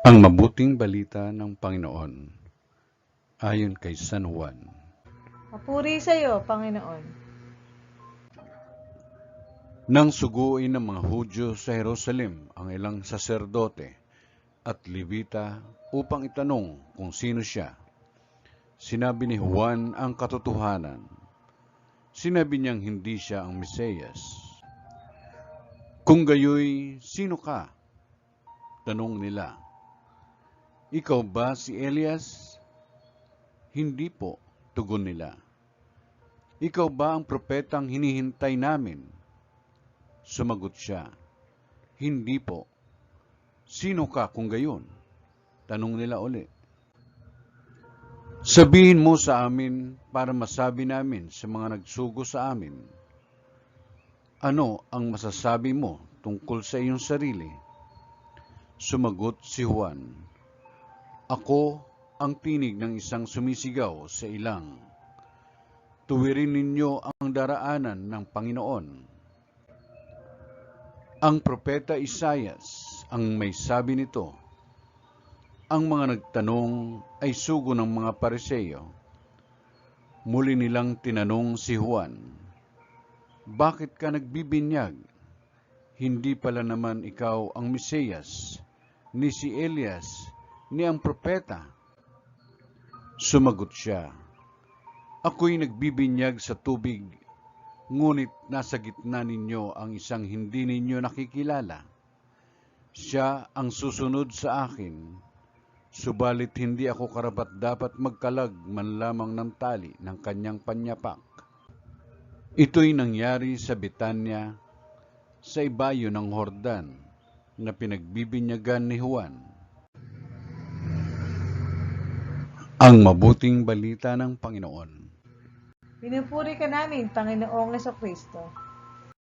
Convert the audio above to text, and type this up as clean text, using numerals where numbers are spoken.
Ang mabuting balita ng Panginoon ayon kay San Juan. Papuri sa iyo, Panginoon. Nang suguin ng mga Hudyo sa Jerusalem ang ilang saserdote at Levita upang itanong kung sino siya, sinabi ni Juan ang katotohanan. Sinabi niyang hindi siya ang Mesiyas. Kung gayoy, sino ka? Tanong nila. Ikaw ba si Elias? Hindi po, tugon nila. Ikaw ba ang propetang hinihintay namin? Sumagot siya. Hindi po. Sino ka kung gayon? Tanong nila uli. Sabihin mo sa amin para masabi namin sa mga nagsugo sa amin. Ano ang masasabi mo tungkol sa iyong sarili? Sumagot si Juan. Ako ang tinig ng isang sumisigaw sa ilang. Tuwirin ninyo ang daraanan ng Panginoon. Ang propeta Isaias ang may sabi nito. Ang mga nagtanong ay sugo ng mga Pariseo. Muli nilang tinanong si Juan, bakit ka nagbibinyag? Hindi pala naman ikaw ang Mesiyas, ni si Elias, ni ang propeta. Sumagot siya, ako'y nagbibinyag sa tubig, ngunit nasa gitna ninyo ang isang hindi ninyo nakikilala. Siya ang susunod sa akin, subalit hindi ako karapat-dapat magkalag man lamang ng tali ng kanyang panyapak. Ito'y nangyari sa Betanya, sa ibayo ng Hordan, na pinagbibinyagan ni Juan. Ang mabuting balita ng Panginoon. Pinupuri ka namin, Panginoong Kristo.